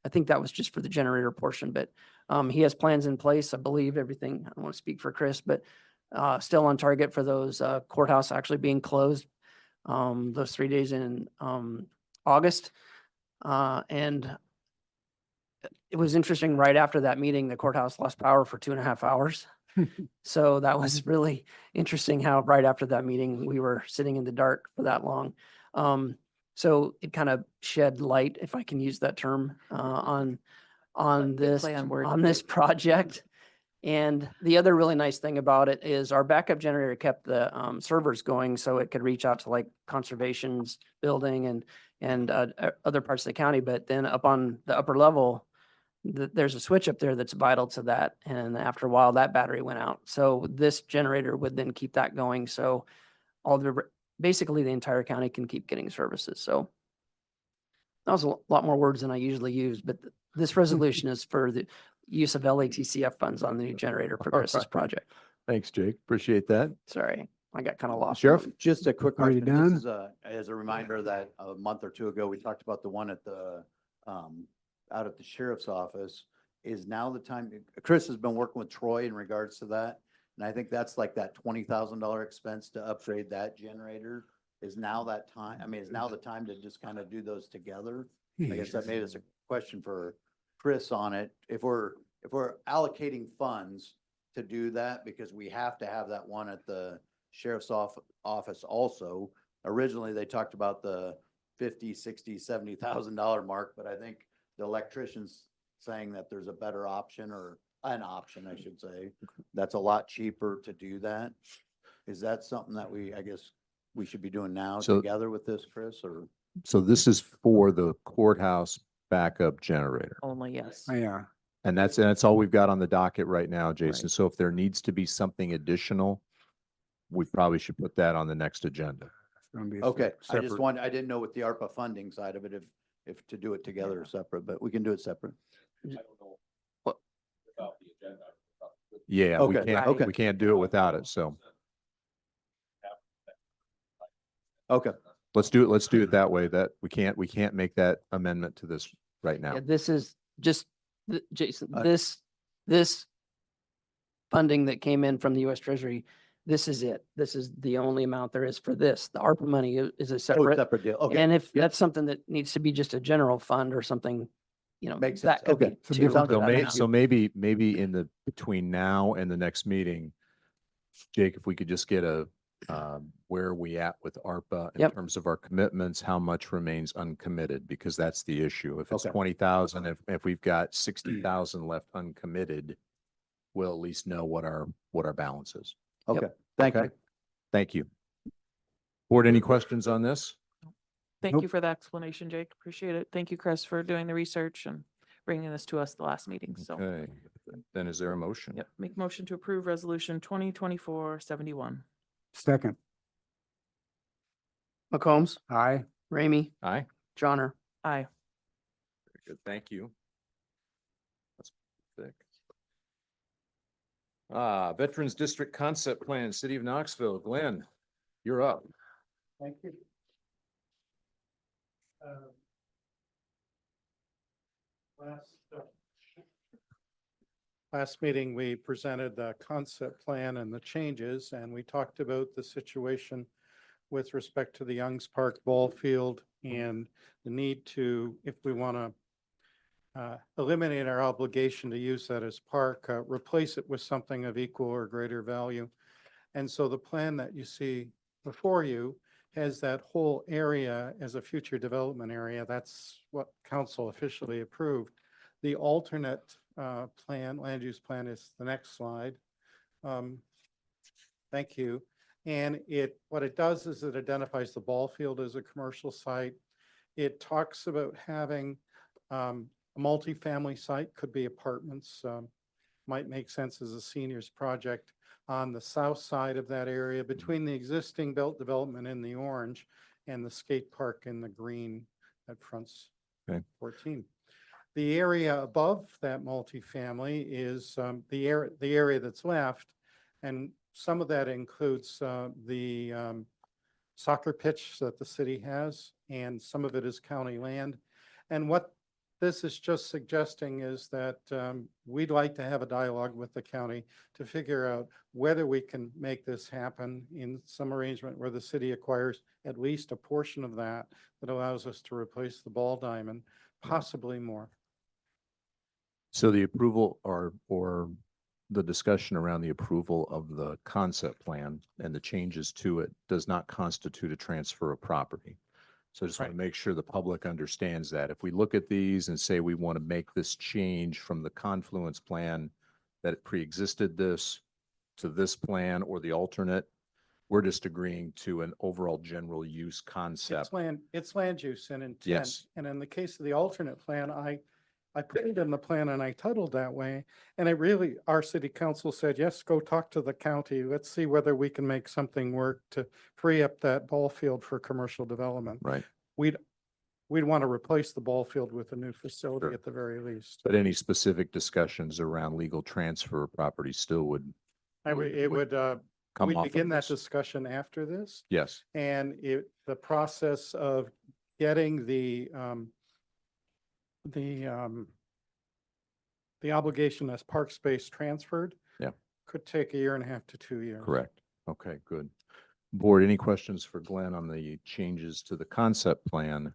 I think that was just for the generator portion, but he has plans in place. I believe everything, I don't want to speak for Chris, but still on target for those courthouse actually being closed those 3 days in August. And it was interesting, right after that meeting, the courthouse lost power for 2.5 hours. So that was really interesting how right after that meeting, we were sitting in the dark for that long. So it kind of shed light, if I can use that term, on this, play on words. on this project. And the other really nice thing about it is our backup generator kept the servers going so it could reach out to like conservation's building and other parts of the county. But then up on the upper level, there's a switch up there that's vital to that. And after a while, that battery went out. So this generator would then keep that going. So basically the entire county can keep getting services. So that was a lot more words than I usually use, but this resolution is for the use of LATCF funds on the new generator for Chris's right. project. Thanks, Jake. Appreciate that. Sorry, I got kind of lost. Sheriff? Just a quick Are you question. This done? is as a reminder that a month or two ago, we talked about the one at the, out at the sheriff's office. Is now the time, Chris has been working with Troy in regards to that. And I think that's like that $20,000 expense to upgrade that generator. Is now that time, I mean, is now the time to just kind of do those together? I guess that maybe is a question for Chris on it. If we're allocating funds to do that, because we have to have that one at the sheriff's office also. Originally, they talked about the $50,000, $60,000, $70,000 mark, but I think the electrician's saying that there's a better option, or an option, I should say, that's a lot cheaper to do that. Is that something that I guess we should be doing now So- together with this, Chris, or? So this is for the courthouse backup generator. Only, yes. Yeah. And that's all we've got on the docket right now, Jason. Right. So if there needs to be something additional, we probably should put that on the next agenda. It's gonna be a Okay, I just separate- I didn't know with the ARPA funding side of it, if to do it together or separate, but we can do it separate. Yeah, we Okay, can't, okay. we can't do it without it. So Okay, let's do it that way, that we can't make that amendment to this right now. Yeah, this is just, Jason, Uh, this funding that came in from the US Treasury, this is it. This is the only amount there is for this. The ARPA money is a oh, separate. separate deal, okay. And if Yep. that's something that needs to be just a general fund or something, Makes that sense. could Okay. be So too. different- So but I don't know. so maybe in the, between now and the next meeting, Jake, if we could just get where are we at with ARPA in Yep. terms of our commitments, how much remains uncommitted, because that's the issue. If it's Okay. 20,000, if we've got 60,000 left uncommitted, we'll at least know what our balance is. Okay, thank you. Okay. Thank you. Board, any questions on this? Thank you Nope. for the explanation, Jake. Appreciate it. Thank you, Chris, for doing the research and bringing this to us the last meeting. So, Okay, then is there a motion? yep, make motion to approve resolution 2024-71. Second, McCombs, aye. Ramey, Aye. Johnner. Aye. Very good, thank you. That's thick. Veterans District Concept Plan, City of Knoxville. Glenn, you're up. Thank you. Last meeting, we presented the concept plan and the changes, and we talked about the situation with respect to the Youngs Park ball field and the need to, if we want to eliminate our obligation to use that as park, replace it with something of equal or greater value. And so the plan that you see before you has that whole area as a future development area. That's what council officially approved. The alternate plan, land use plan, is the next slide. Thank you. And what it does is it identifies the ball field as a commercial site. It talks about having a multifamily site, could be apartments, might make sense as a seniors project on the south side of that area between the existing built development in the orange and the skate park in the green that fronts Okay. 14. The area above that multifamily is the area that's left, and some of that includes the soccer pitch that the city has, and some of it is county land. And what this is just suggesting is that we'd like to have a dialogue with the county to figure out whether we can make this happen in some arrangement where the city acquires at least a portion of that allows us to replace the ball diamond, possibly more. So the approval or the discussion around the approval of the concept plan and the changes to it does not constitute a transfer of property. So I just want to make sure the public understands that. If we look at these and say we want to make this change from the confluence plan that it pre-existed this to this plan or the alternate, we're just agreeing to an overall general use concept. It's land use and intent. Yes. And in the case of the alternate plan, I put it in the plan and I titled that way. And it really, our city council said, yes, go talk to the county. Let's see whether we can make something work to free up that ball field for commercial development. Right. We'd want to replace the ball field with a new facility Sure. at the very least. But any specific discussions around legal transfer of property still would We come off begin of that this? discussion after this. Yes. And the process of getting the obligation as park space transferred. Yeah. Could take 1.5 to 2 years. Correct. Okay, good. Board, any questions for Glenn on the changes to the concept plan?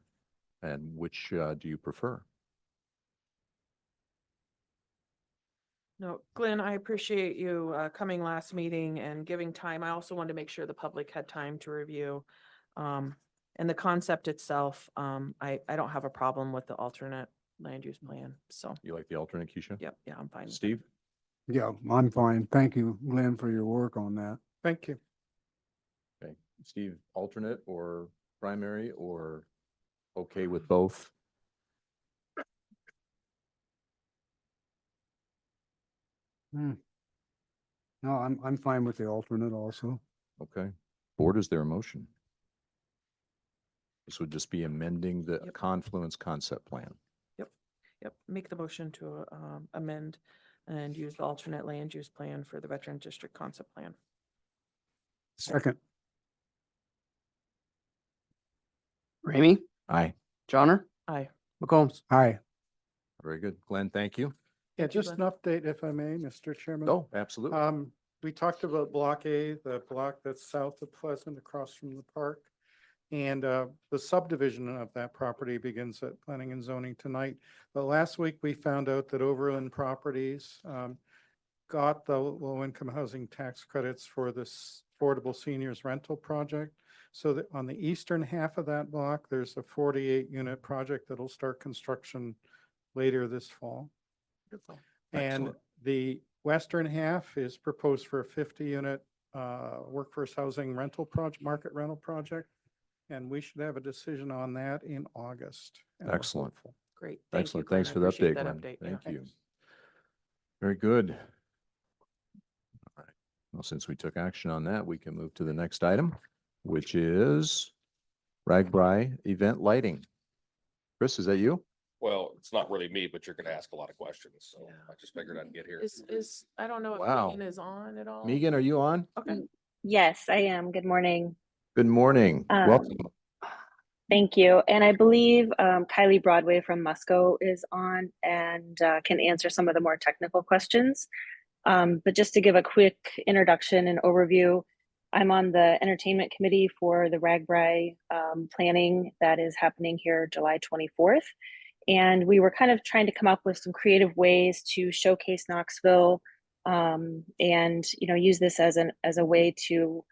And which do you prefer? No, Glenn, I appreciate you coming last meeting and giving time. I also wanted to make sure the public had time to review. And the concept itself, I don't have a problem with the alternate land use plan. So, You like the alternate, Keisha? yep, yeah, I'm fine. with it. Steve? Yeah, I'm fine. Thank you, Glenn, for your work on that. Thank you. Okay. Steve, alternate or primary or okay with both? No, I'm fine with the alternate also. Okay. Board, is there a motion? This would just be amending the Yep. confluence concept plan. Yep, make the motion to amend and use the alternate land use plan for the Veteran District Concept Plan. Second, Ramey, Aye. Johnner, Aye. McCombs. aye. Very good. Glenn, thank you. Yeah, Thank you, just an update if I may, Mr. Chairman. Oh, absolutely. We talked about Block A, the block that's south of Pleasant across from the park. And the subdivision of that property begins at planning and zoning tonight. But last week we found out that Overland Properties got the low-income housing tax credits for this affordable seniors rental project. So that on the eastern half of that block, there's a 48-unit project that'll start construction later this fall. Beautiful. And Excellent. the western half is proposed for a 50-unit workforce housing rental project, market rental project. And we should have a decision on that in August. And we're Excellent. hopeful. Great. Thank you, Excellent. Glenn. Thanks I for the appreciate update, that Glenn. update. Yeah. Thank you. Very good. All right. Well, since we took action on that, we can move to the next item, which is Ragbri event lighting. Chris, is that you? Well, it's not really me, but you're gonna ask a lot of questions, so I just figured I'd get here. Is, I don't know if Wow. Megan is on at all. Megan, are you on? Okay. Yes, I am. Good morning. Good morning. Welcome. Thank you. And I believe Kylie Broadway from Musco is on and can answer some of the more technical questions. But just to give a quick introduction and overview, I'm on the entertainment committee for the Ragbri planning that is happening here July 24th. And we were kind of trying to come up with some creative ways to showcase Knoxville and use this as a way to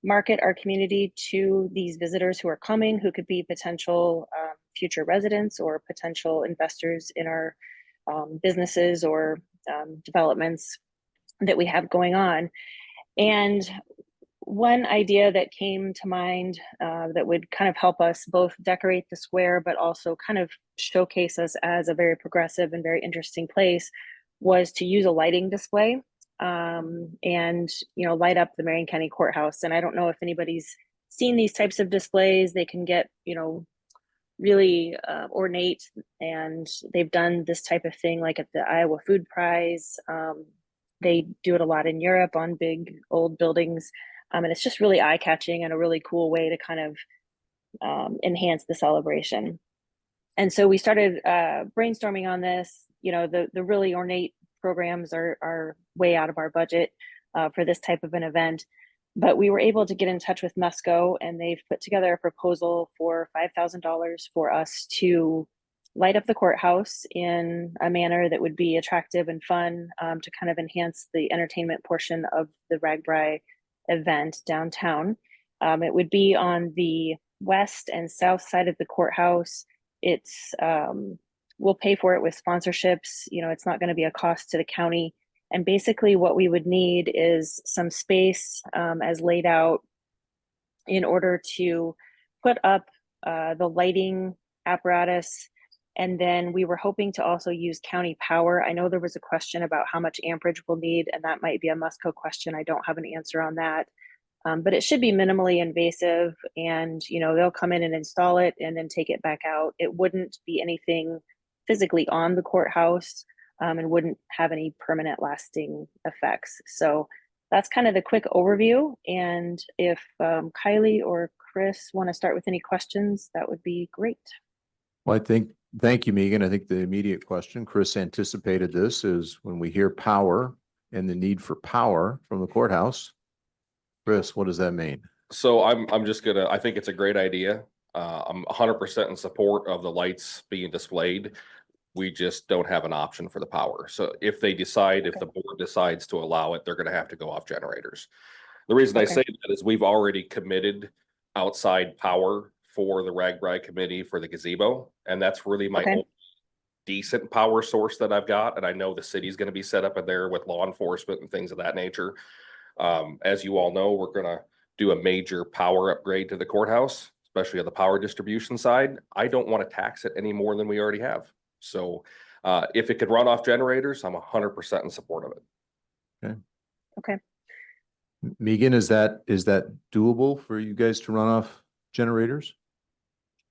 market our community to these visitors who are coming, who could be potential future residents or potential investors in our businesses or developments that we have going on. And one idea that came to mind that would kind of help us both decorate the square, but also kind of showcase us as a very progressive and very interesting place was to use a lighting display and light up the Marion County Courthouse. And I don't know if anybody's seen these types of displays. They can get really ornate, and they've done this type of thing like at the Iowa Food Prize. They do it a lot in Europe on big old buildings, and it's just really eye-catching and a really cool way to kind of enhance the celebration. And so we started brainstorming on this. The really ornate programs are way out of our budget for this type of an event. But we were able to get in touch with Musco, and they've put together a proposal for $5,000 for us to light up the courthouse in a manner that would be attractive and fun, to kind of enhance the entertainment portion of the RAGBRAI event downtown. It would be on the west and south side of the courthouse. It's, we'll pay for it with sponsorships. You know, it's not going to be a cost to the county. And basically what we would need is some space, as laid out, in order to put up the lighting apparatus. And then we were hoping to also use county power. I know there was a question about how much amperage we'll need, and that might be a Musco question. I don't have an answer on that. But it should be minimally invasive, and you know, they'll come in and install it and then take it back out. It wouldn't be anything physically on the courthouse, and wouldn't have any permanent lasting effects. So that's kind of the quick overview. And if Kylie or Chris want to start with any questions, that would be great. Well, thank you, Megan. I think the immediate question, Chris anticipated this, is when we hear power and the need for power from the courthouse. Chris, what does that mean? So I'm just gonna, I think it's a great idea. I'm 100% in support of the lights being displayed. We just don't have an option for the power. So if they decide, if the board decides to allow it, they're gonna have to go off generators. The reason I say that is we've already committed outside power for the RAGBRAI committee for the gazebo. And that's really my only decent power source that I've got. And I know the city's gonna be set up in there with law enforcement and things of that nature. As you all know, we're gonna do a major power upgrade to the courthouse, especially on the power distribution side. I don't want to tax it any more than we already have. So if it could run off generators, I'm 100% in support of it. Okay. Megan, is that doable for you guys to run off generators?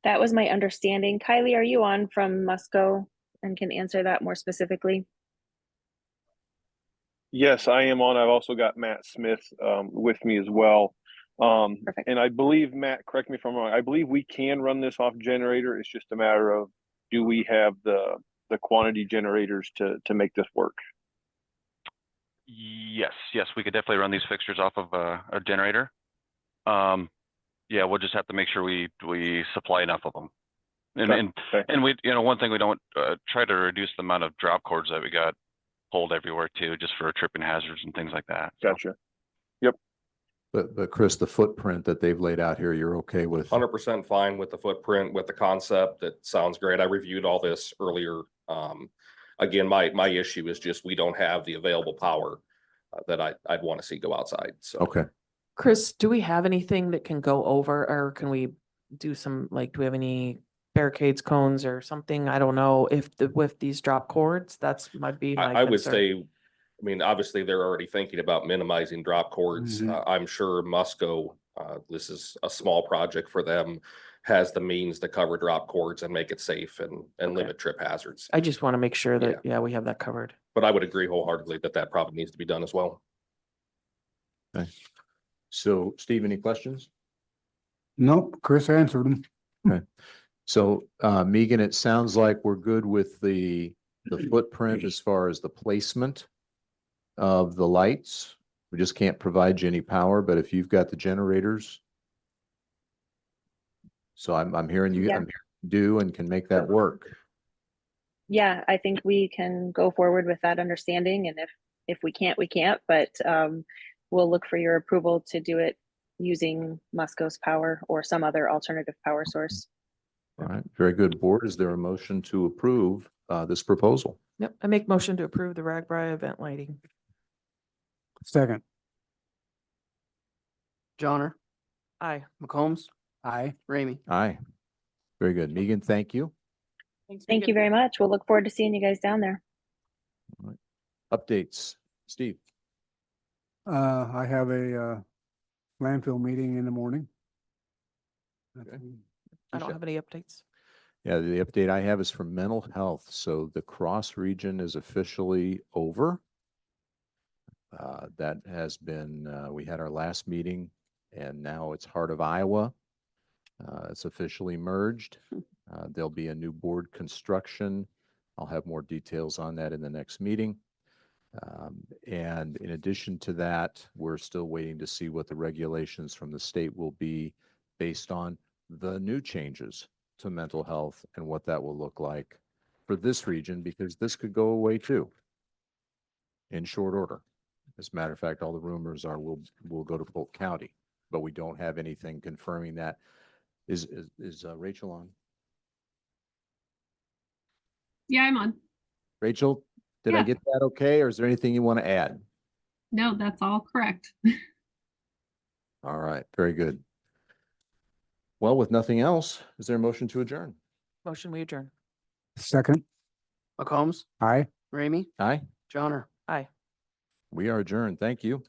That was my understanding. Kylie, are you on from Musco and can answer that more specifically? Yes, I am on. I've also got Matt Smith with me as well. Perfect. And I believe, Matt, correct me if I'm wrong, I believe we can run this off generator. It's just a matter of, do we have the quantity generators to make this work? Yes, we could definitely run these fixtures off of a generator. Yeah, we'll just have to make sure we supply enough of them. And we, you know, one thing we don't try to reduce the amount of drop cords that we got pulled everywhere too, just for tripping hazards and things like that. Gotcha. Yep. But Chris, the footprint that they've laid out here, you're okay with? 100% fine with the footprint, with the concept. That sounds great. I reviewed all this earlier. Again, my issue is just we don't have the available power that I'd want to see go outside. So Okay. Chris, do we have anything that can go over, or can we do some, like, do we have any barricades, cones or something? I don't know if with these drop cords, that's might be my I would concern. say, I mean, obviously they're already thinking about minimizing drop cords. I'm sure Musco, this is a small project for them, has the means to cover drop cords and make it safe and limit trip hazards. I just want to make sure that, yeah, we have that covered. But I would agree wholeheartedly that probably needs to be done as well. Okay. So Steve, any questions? Nope, Chris answered them. Okay. So Megan, it sounds like we're good with the footprint as far as the placement of the lights. We just can't provide you any power, but if you've got the generators. So I'm hearing you, I'm hearing you do and can make that work. Yeah, I think we can go forward with that understanding. And if we can't, we can't, but we'll look for your approval to do it using Musco's power or some other alternative power source. All right, very good. Board, is there a motion to approve this proposal? Yep, I make motion to approve the RAGBRAI event lighting. Second. Johnner, Aye. McCombs, Aye. Ramey. Aye. Very good. Megan, thank you. Thanks, Thank you very much. We'll look forward to seeing you guys down there. All right. Updates, Steve. I have a landfill meeting in the morning. Okay. I don't have any updates. Yeah, the update I have is for mental health. So the cross region is officially over. That has been, we had our last meeting and now it's heart of Iowa. It's officially merged. There'll be a new board construction. I'll have more details on that in the next meeting. And in addition to that, we're still waiting to see what the regulations from the state will be based on the new changes to mental health and what that will look like for this region, because this could go away too in short order. As a matter of fact, all the rumors are we'll go to Polk County, but we don't have anything confirming that. Is Rachel on? Yeah, I'm on. Rachel, did I Yeah. get that okay, or is there anything you want to add? No, that's all correct. All right, very good. Well, with nothing else, is there a motion to adjourn? Motion, we adjourn. Second, McCombs, aye. Ramey, Aye, Johnner. Aye. we are adjourned. Thank you.